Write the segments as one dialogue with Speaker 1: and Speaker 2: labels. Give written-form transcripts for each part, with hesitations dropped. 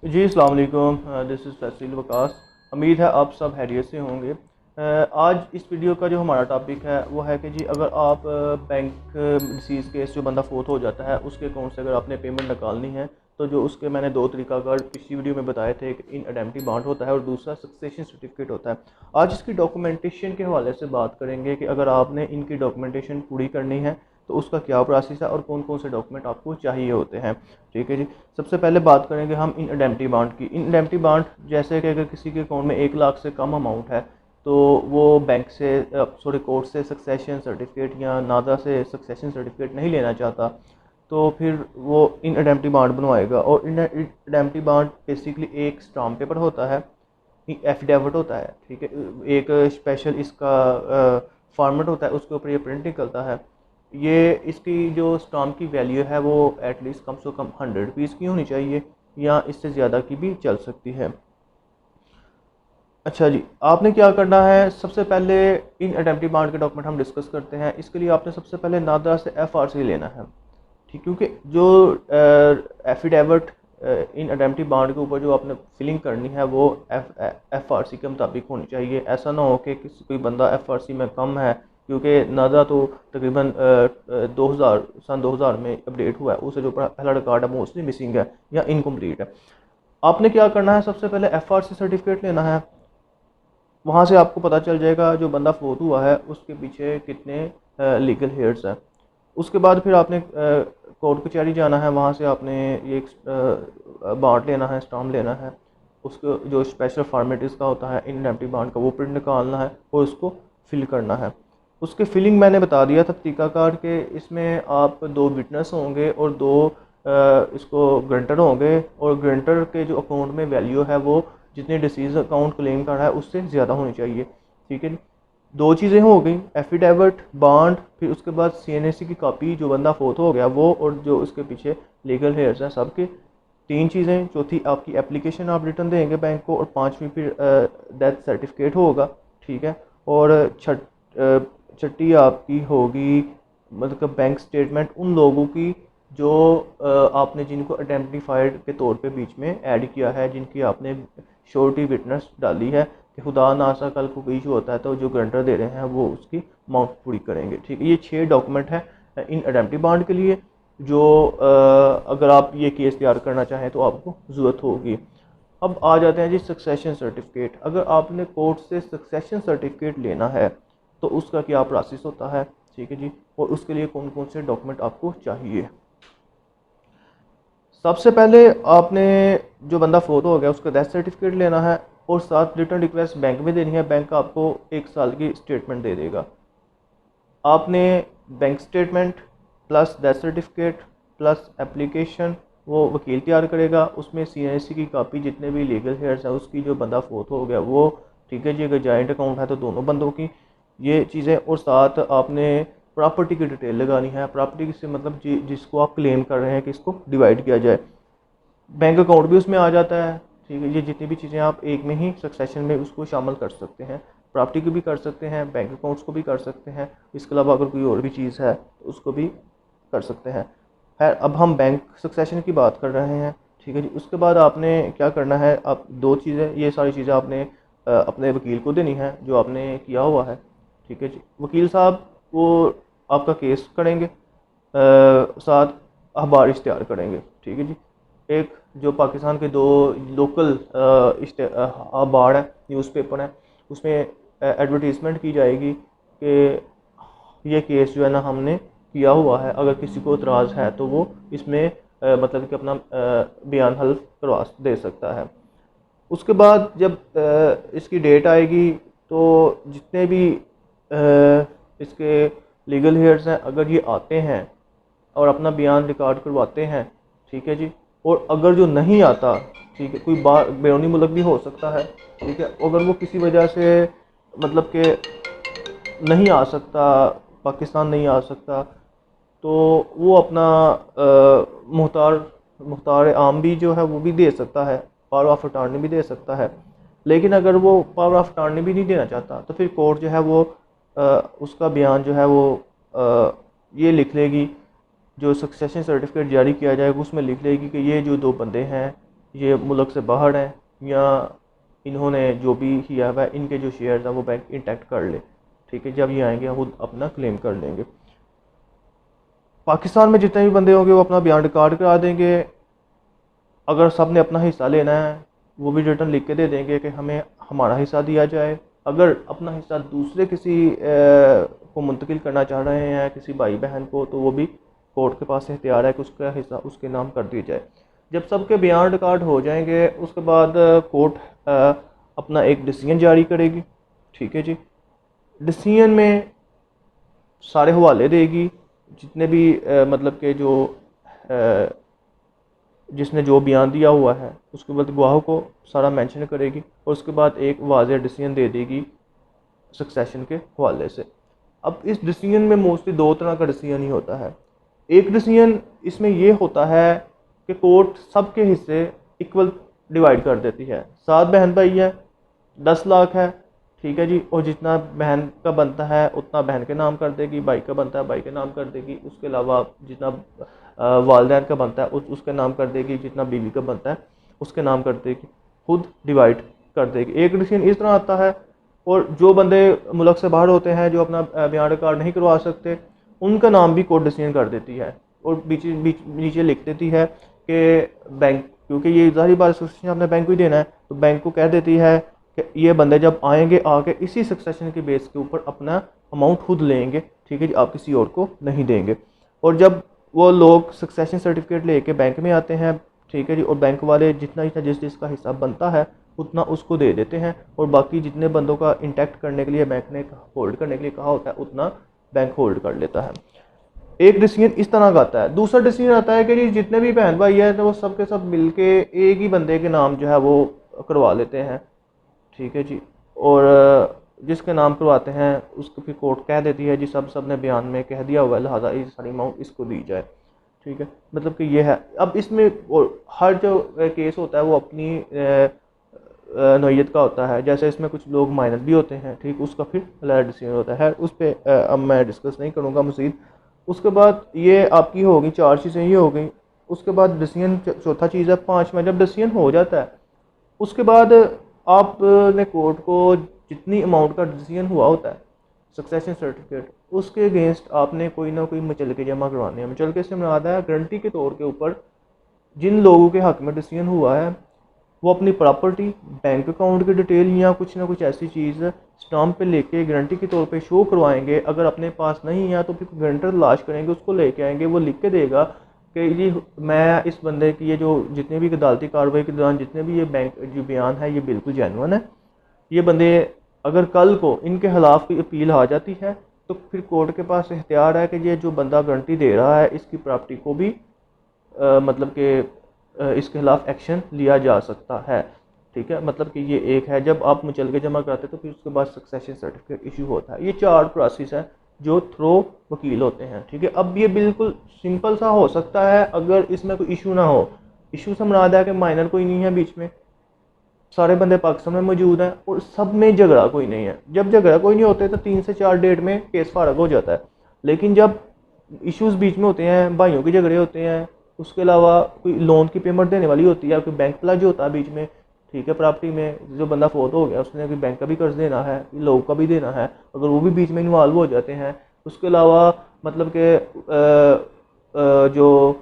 Speaker 1: जी अस्सलाम वालेकुम। This is Faisal Waqas. उम्मीद है आप सब खैरियत से होंगे। आज इस वीडियो का जो हमारा टॉपिक है वो है कि जी अगर आप बैंक डिसीज़ केस जो बंदा फोत हो जाता है उसके अकाउंट से अगर आपने पेमेंट निकालनी है तो जो उसके मैंने दो तरीकाकार पिछली वीडियो में बताए थे। एक इन अडेम्प्टी बॉन्ड होता है और दूसरा सक्सेशन सर्टिफिकेट होता है। आज इसकी डॉक्यूमेंटेशन के हवाले से बात करेंगे कि अगर आपने इनकी डॉक्यूमेंटेशन पूरी करनी है तो उसका क्या प्रोसेस है और कौन कौन से डॉक्यूमेंट आपको चाहिए होते हैं। ठीक है जी। सबसे पहले बात करेंगे हम इन अडेम्प्टी बॉन्ड की। इन अडेम्प्टी बॉन्ड जैसे कि अगर किसी के अकाउंट में 1 लाख से कम अमाउंट है तो वो बैंक से सॉरी कोर्ट से सक्सेशन सर्टिफिकेट या नादा से सक्सेशन सर्टिफिकेट नहीं लेना चाहता तो फिर वो इन अडेम्प्टी बॉन्ड बनवाएगा। और इन अडेम्प्टी बॉन्ड बेसिकली एक स्टाम्प पेपर होता है, एफिडेविट होता है। ठीक है, एक स्पेशल इसका फॉर्मेट होता है, उसके ऊपर ये प्रिंट निकलता है। ये इसकी जो स्टाम्प की वैल्यू है वो एटलीस्ट कम से कम 100 रुपीज़ की होनी चाहिए या इससे ज़्यादा की भी चल सकती है। अच्छा जी, आपने क्या करना है, सबसे पहले इन अडेम्प्टी बॉन्ड के डॉक्यूमेंट हम डिस्कस करते हैं। इसके लिए आपने सबसे पहले नादरा से एफआरसी लेना है। ठीक, क्योंकि जो एफिडेविट इन अडेम्प्टी बॉन्ड के ऊपर जो आपने फिलिंग करनी है वो एफआरसी के मुताबिक होनी चाहिए। ऐसा ना हो कि किसी कोई बंदा एफआरसी में कम है, क्योंकि नादरा तो तकरीबन 2000 में अपडेट हुआ है, उससे जो पहला रिकॉर्ड है मोस्टली मिसिंग है या इनकम्प्लीट है। आपने क्या करना है, सबसे पहले एफआरसी सर्टिफिकेट लेना है। वहाँ से आपको पता चल जाएगा जो बंदा फोत हुआ है उसके पीछे कितने लीगल हेयर्स हैं। उसके बाद फिर आपने कोर्ट कचहरी जाना है। वहाँ से आपने ये बॉन्ड लेना है, स्टाम्प लेना है। उसको जो स्पेशल फॉर्मेट इसका होता है इन एम्प्टी बॉन्ड का, वो प्रिंट निकालना है और उसको फिल करना है। उसके फिलिंग मैंने बता दिया था तरीकाकार के, इसमें आप 2 विटनेस होंगे और 2 इसको ग्रंटर होंगे। और ग्रंटर के जो अकाउंट में वैल्यू है वो जितने डिसीज अकाउंट क्लेम कर रहा है उससे ज़्यादा होनी चाहिए। ठीक है जी। 2 चीज़ें हो गई, एफिडेविट बॉन्ड, फिर उसके बाद सीएनएसी की कॉपी जो बंदा फोत हो गया वो, और जो उसके पीछे लीगल हेयर्स हैं सबके। 3 चीज़ें। चौथी आपकी एप्लीकेशन आप रिटर्न देंगे बैंक को, और पांचवी फिर डेथ सर्टिफिकेट होगा। ठीक है। और छठी आपकी होगी मतलब बैंक स्टेटमेंट उन लोगों की जो आपने जिनको आइडेंटिफाइड के तौर पे बीच में ऐड किया है, जिनकी आपने श्योरिटी विटनेस डाली है कि खुदा ना सा कल को कोई इशू होता है तो जो ग्रंटर दे रहे हैं वो उसकी अमाउंट पूरी करेंगे। ठीक है, ये 6 डॉक्यूमेंट हैं इन आइडेंटिटी बॉन्ड के लिए जो अगर आप ये केस तैयार करना चाहें तो आपको ज़रूरत होगी। अब आ जाते हैं जी सक्सेशन सर्टिफिकेट। अगर आपने कोर्ट से सक्सेशन सर्टिफिकेट लेना है तो उसका क्या प्रोसेस होता है। ठीक है जी। और उसके लिए कौन कौन से डॉक्यूमेंट आपको चाहिए। सबसे पहले आपने जो बंदा फोत हो गया उसका डेथ सर्टिफिकेट लेना है और साथ रिटर्न रिक्वेस्ट बैंक में देनी है। बैंक आपको 1 साल की स्टेटमेंट दे देगा। आपने bank statement plus death certificate plus application वो वकील तैयार करेगा। उसमें सीएनसी की कॉपी, जितने भी लीगल हेयर्स हैं उसकी, जो बंदा फोत हो गया वो। ठीक है जी। अगर जॉइंट अकाउंट है तो दोनों बंदों की ये चीज़ें। और साथ आपने प्रॉपर्टी की डिटेल लगानी है। प्रॉपर्टी से मतलब जिसको आप क्लेम कर रहे हैं कि इसको डिवाइड किया जाए। बैंक अकाउंट भी उसमें आ जाता है। ठीक है, ये जितनी भी चीज़ें आप एक में ही सक्सेशन में उसको शामिल कर सकते हैं। प्रॉपर्टी को भी कर सकते हैं, बैंक अकाउंट्स को भी कर सकते हैं। इसके अलावा अगर कोई और भी चीज़ है तो उसको भी कर सकते हैं। खैर, अब हम बैंक सक्सेशन की बात कर रहे हैं। ठीक है जी। उसके बाद आपने क्या करना है, आप 2 चीज़ें, ये सारी चीज़ें आपने अपने वकील को देनी है जो आपने किया हुआ है। ठीक है जी। वकील साहब वो आपका केस करेंगे, साथ अखबार इश्तेहार करेंगे। ठीक है जी। एक जो पाकिस्तान के 2 लोकल अखबार है, न्यूज़पेपर है, उसमें एडवर्टीज़मेंट की जाएगी कि ये केस जो है ना हमने किया हुआ है। अगर किसी को इतराज़ है तो वो इसमें मतलब कि अपना बयान हल्फ करवा दे सकता है। उसके बाद जब इसकी डेट आएगी तो जितने भी इसके लीगल हेयर्स हैं अगर ये आते हैं और अपना बयान रिकॉर्ड करवाते हैं। ठीक है जी। और अगर जो नहीं आता, ठीक है, कोई बार बैरूनी मुल्क भी हो सकता है। ठीक है, अगर वो किसी वजह से मतलब कि नहीं आ सकता, पाकिस्तान नहीं आ सकता, तो वो अपना मुख्तार मुख्तार आम भी जो है वो भी दे सकता है, पावर ऑफ अटॉर्नी भी दे सकता है। लेकिन अगर वो पावर ऑफ अटॉर्नी भी नहीं देना चाहता तो फिर कोर्ट जो है वो उसका बयान जो है वो ये लिख लेगी। जो सक्सेशन सर्टिफिकेट जारी किया जाएगा उसमें लिख लेगी कि ये जो 2 बंदे हैं ये मुल्क से बाहर हैं या इन्होंने जो भी किया हुआ है, इनके जो शेयर्स हैं वो बैंक इंटैक्ट कर ले। ठीक है, जब ये आएंगे खुद अपना क्लेम कर लेंगे। पाकिस्तान में जितने भी बंदे होंगे वो अपना बयान रिकॉर्ड करा देंगे। अगर सब ने अपना हिस्सा लेना है वो भी रिटर्न लिख के दे देंगे कि हमें हमारा हिस्सा दिया जाए। अगर अपना हिस्सा दूसरे किसी को मुंतकिल करना चाह रहे हैं किसी भाई बहन को, तो वो भी कोर्ट के पास इख्तियार है कि उसका हिस्सा उसके नाम कर दिया जाए। जब सबके बयान रिकॉर्ड हो जाएंगे उसके बाद कोर्ट अपना एक डिसीजन जारी करेगी। ठीक है जी, डिसीजन में सारे हवाले देगी, जितने भी मतलब के जो जिसने जो बयान दिया हुआ है उसके बाद गवाहों को सारा मेंशन करेगी और उसके बाद एक वाज़ेह डिसीजन दे देगी सक्सेशन के हवाले से। अब इस डिसीजन में मोस्टली दो तरह का डिसीजन ही होता है। एक डिसीजन इसमें ये होता है कि कोर्ट सबके हिस्से इक्वल डिवाइड कर देती है। 7 बहन भाई है, 10 लाख है। ठीक है जी, और जितना बहन का बनता है उतना बहन के नाम कर देगी, भाई का बनता है भाई के नाम कर देगी। उसके अलावा जितना वालदैन का बनता है उसके नाम कर देगी, जितना बीवी का बनता है उसके नाम कर देगी, खुद डिवाइड कर देगी। एक डिसीजन इस तरह आता है। और जो बंदे मुल्क से बाहर होते हैं, जो अपना बयान रिकॉर्ड नहीं करवा सकते, उनका नाम भी कोर्ट डिसीजन कर देती है और नीचे लिख देती है कि बैंक, क्योंकि ये ज़ाहिर बात सक्सेशन आपने बैंक को ही देना है, तो बैंक को कह देती है कि ये बंदे जब आएंगे आके इसी सक्सेशन के बेस के ऊपर अपना अमाउंट खुद लेंगे। ठीक है जी, आप किसी और को नहीं देंगे। और जब वो लोग सक्सेशन सर्टिफिकेट लेके बैंक में आते हैं, ठीक है जी, और बैंक वाले जितना जितना जिसका हिस्सा बनता है उतना उसको दे देते हैं और बाकी जितने बंदों का इंटैक्ट करने के लिए बैंक ने होल्ड करने के लिए कहा होता है उतना बैंक होल्ड कर लेता है। एक डिसीजन इस तरह का आता है। दूसरा डिसीजन आता है कि जी जितने भी बहन भाई हैं तो वो सब के सब मिलके एक ही बंदे के नाम जो है वो करवा लेते हैं। ठीक है जी, और जिसके नाम करवाते हैं उसको फिर कोर्ट कह देती है जी सब ने बयान में कह दिया हुआ है, लिहाजा ये सारी अमाउंट इसको दी जाए। ठीक है, मतलब कि ये है। अब इसमें हर जो केस होता है वो अपनी नौयत का होता है। जैसे इसमें कुछ लोग माइनर भी होते हैं, ठीक, उसका फिर अलग डिसीजन होता है, उस पर अब मैं डिस्कस नहीं करूँगा मज़ीद। उसके बाद ये आपकी होगी 4 चीज़ें ये हो गई। उसके बाद डिसीजन चौथा चीज़ है 5 में जब डिसीजन हो जाता है उसके बाद आपने कोर्ट को जितनी अमाउंट का डिसीजन हुआ होता है सक्सेशन सर्टिफिकेट, उसके अगेंस्ट आपने कोई ना कोई मुचलके जमा करवाने हैं। मुचलके से मुराद है गारंटी के तौर के ऊपर जिन लोगों के हक में डिसीजन हुआ है वो अपनी प्रॉपर्टी, बैंक अकाउंट की डिटेल या कुछ ना कुछ ऐसी चीज़ स्टाम्प पे लेके गारंटी के तौर पे शो करवाएंगे। अगर अपने पास नहीं है तो फिर गारंटर तलाश करेंगे, उसको लेके आएंगे, वो लिख के देगा कि ये मैं इस बंदे की ये जो जितने भी अदालती कार्रवाई के दौरान जितने भी ये बैंक जो बयान है ये बिल्कुल जेन्युइन है। ये बंदे अगर कल को इनके खिलाफ कोई अपील आ जाती है तो फिर कोर्ट के पास इख्तियार है कि ये जो बंदा गारंटी दे रहा है इसकी प्रॉपर्टी को भी मतलब कि इसके खिलाफ एक्शन लिया जा सकता है। ठीक है, मतलब कि ये एक है। जब आप मुचलके जमा कराते तो फिर उसके बाद सक्सेशन सर्टिफिकेट इशू होता है। ये 4 प्रोसेस है जो थ्रो वकील होते हैं। ठीक है, अब ये बिल्कुल सिंपल सा हो सकता है अगर इसमें कोई इशू ना हो। इशू से मुराद है कि माइनर कोई नहीं है बीच में, सारे बंदे पाकिस्तान में मौजूद हैं और सब में झगड़ा कोई नहीं है। जब झगड़ा कोई नहीं होते तो 3 से 4 डेट में केस फारग हो जाता है। लेकिन जब इश्यूज बीच में होते हैं, भाइयों के झगड़े होते हैं, उसके अलावा कोई लोन की पेमेंट देने वाली होती है, कोई बैंक प्लज होता है बीच में, ठीक है, प्रॉपर्टी में जो बंदा फोत हो गया उसने कोई बैंक का भी कर्ज देना है, लोग का भी देना है, अगर वो भी बीच में इन्वॉल्व हो जाते हैं। उसके अलावा मतलब कि जो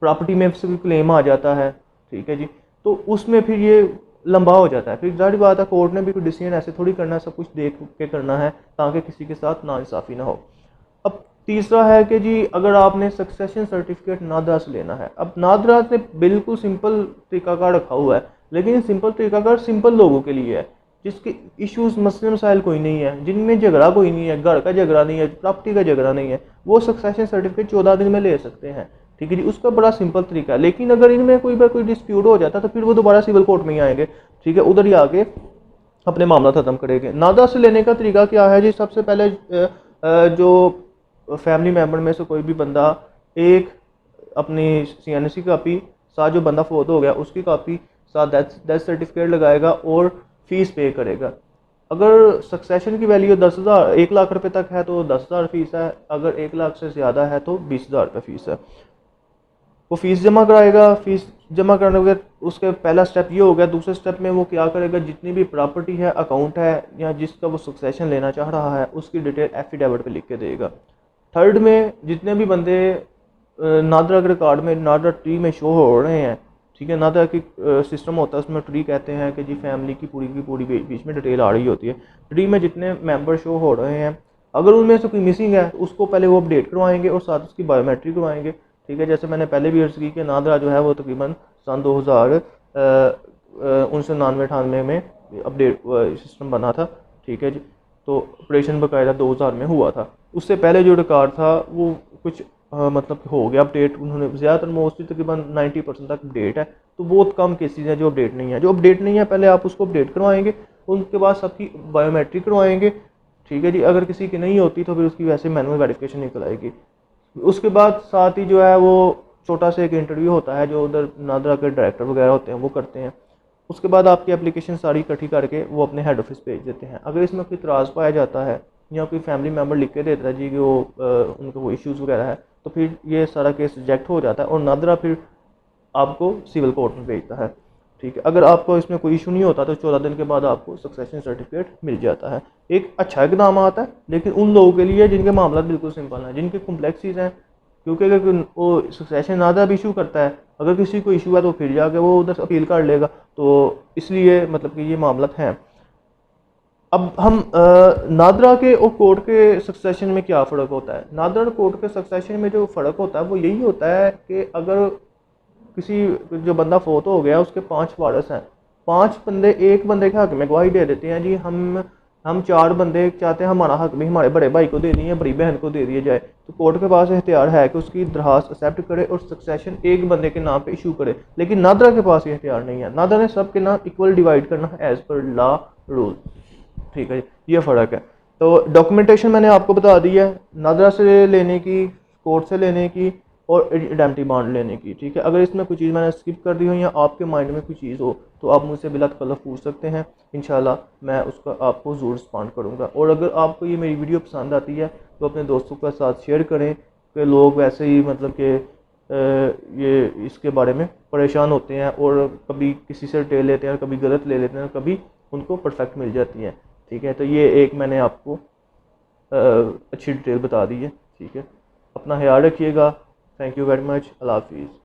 Speaker 1: प्रॉपर्टी में से कोई क्लेम आ जाता है, ठीक है जी, तो उसमें फिर ये लंबा हो जाता है। फिर जाहिर बात है कोर्ट ने भी कोई डिसीजन ऐसे थोड़ी करना है, सब कुछ देख के करना है ताकि किसी के साथ नाइंसाफ़ी ना हो। अब तीसरा है कि जी अगर आपने सक्सेशन सर्टिफिकेट नादरा से लेना है। अब नादरा ने बिल्कुल सिंपल तरीकाकार रखा हुआ है, लेकिन सिंपल तरीकाकार सिंपल लोगों के लिए है जिसके इश्यूज मसले मसाइल कोई नहीं है, जिनमें झगड़ा कोई नहीं है, घर का झगड़ा नहीं है, प्रॉपर्टी का झगड़ा नहीं है, वो सक्सेशन सर्टिफिकेट 14 दिन में ले सकते हैं। ठीक है जी, उसका बड़ा सिंपल तरीका है। लेकिन अगर इनमें कोई डिस्प्यूट हो जाता है तो फिर वो दोबारा सिविल कोर्ट में ही आएंगे। ठीक है, उधर ही आके अपने मामला ख़त्म करेंगे। नादरा से लेने का तरीका क्या है जी? सबसे पहले जो फैमिली मेम्बर में से कोई भी बंदा एक अपनी CNC कापी, साथ जो बंदा फोत हो गया उसकी कापी, साथ डेथ सर्टिफिकेट लगाएगा और फीस पे करेगा। अगर सक्सेशन की वैल्यू 10,000 1 लाख रुपए तक है तो 10,000 फीस है, अगर 1 लाख से ज़्यादा है तो 20,000 रुपये फीस है। वो फ़ीस जमा कराएगा। फ़ीस जमा करने के उसके पहला स्टेप ये हो गया। दूसरे स्टेप में वो क्या करेगा, जितनी भी प्रॉपर्टी है, अकाउंट है, या जिसका वो सक्सेशन लेना चाह रहा है, उसकी डिटेल एफिडेविट पे लिख के देगा। थर्ड में जितने भी बंदे नादरा के रिकॉर्ड में, नादरा ट्री में शो हो रहे हैं, ठीक है, नादरा की सिस्टम होता है, उसमें ट्री कहते हैं कि जी फैमिली की पूरी बीच में डिटेल आ रही होती है। ट्री में जितने मेंबर शो हो रहे हैं, अगर उनमें से कोई मिसिंग है तो उसको पहले वो अपडेट करवाएंगे और साथ उसकी बायोमेट्रिक करवाएंगे। ठीक है, जैसे मैंने पहले भी अर्ज़ की कि नादरा जो है वो तकरीबन सन 1999 में अपडेट सिस्टम बना था। ठीक है जी, तो ऑपरेशन बाकायदा 2000 में हुआ था। उससे पहले जो रिकॉर्ड था वो कुछ मतलब हो गया अपडेट, उन्होंने ज़्यादातर मोस्टली तकरीबन 90% तक अपडेट है। तो बहुत कम केसेज हैं जो अपडेट नहीं है। जो अपडेट नहीं है पहले आप उसको अपडेट करवाएंगे, उनके बाद सबकी बायोमेट्रिक करवाएंगे। ठीक है जी, अगर किसी की नहीं होती तो फिर उसकी वैसे मैनुअल वेरिफिकेशन निकल आएगी। उसके बाद साथ ही जो है वो छोटा सा एक इंटरव्यू होता है जो उधर नादरा के डायरेक्टर वगैरह होते हैं वो करते हैं। उसके बाद आपकी एप्लीकेशन सारी इकट्ठी करके वो अपने हेड ऑफिस भेज देते हैं। अगर इसमें कोई इतराज़ पाया जाता है या कोई फैमिली मेम्बर लिख के देता है जी कि वो उनको वो इश्यूज़ वगैरह है, तो फिर ये सारा केस रिजेक्ट हो जाता है और नादरा फिर आपको सिविल कोर्ट में भेजता है। ठीक है, अगर आपको इसमें कोई इशू नहीं होता तो 14 दिन के बाद आपको सक्सेशन सर्टिफिकेट मिल जाता है। एक अच्छा इकदाम आता है, लेकिन उन लोगों के लिए जिनके मामला बिल्कुल सिंपल हैं, जिनके कॉम्प्लेक्सीज हैं। क्योंकि अगर वो सक्सेशन नादा भी इशू करता है, अगर किसी को इशू है तो फिर जाके वो उधर अपील कर लेगा। तो इसलिए मतलब कि ये मामला हैं। अब हम नादरा के और कोर्ट के सक्सेशन में क्या फ़र्क होता है। नादरा और कोर्ट के सक्सेशन में जो फ़र्क होता है वो यही होता है कि अगर किसी जो बंदा फोत हो गया उसके 5 वारस हैं, 5 बंदे एक बंदे के हक में गवाही दे देते हैं जी हम 4 बंदे चाहते हैं हमारा हक भी हमारे बड़े भाई को दे दिए, बड़ी बहन को दे दिया जाए। तो कोर्ट के पास इख्तियार है कि उसकी दरखास्त एक्सेप्ट करे और सक्सेशन एक बंदे के नाम पे इशू करे। लेकिन नादरा के पास ये इख्तियार नहीं है। नादरा ने सब के नाम इक्वल डिवाइड करना है एज पर लॉ रूल। ठीक है, ये फ़र्क है। तो डॉक्यूमेंटेशन मैंने आपको बता दी है, नादरा से लेने की, कोर्ट से लेने की और इडेम्पटी बॉन्ड लेने की। ठीक है, अगर इसमें कोई चीज़ मैंने स्किप कर दी हो या आपके माइंड में कोई चीज़ हो तो आप मुझसे बिला तकल्लुफ़ पूछ सकते हैं। इंशाल्लाह मैं उसका आपको ज़रूर रिस्पॉन्ड करूँगा। और अगर आपको ये मेरी वीडियो पसंद आती है तो अपने दोस्तों के साथ शेयर करें कि लोग वैसे ही मतलब कि ये इसके बारे में परेशान होते हैं और कभी किसी से डिटेल लेते हैं, कभी गलत ले लेते हैं, कभी उनको परफेक्ट मिल जाती है। ठीक है, तो ये एक मैंने आपको अच्छी डिटेल बता दी है। ठीक है, अपना ख्याल रखिएगा। Thank you very much. अल्लाह हाफिज़।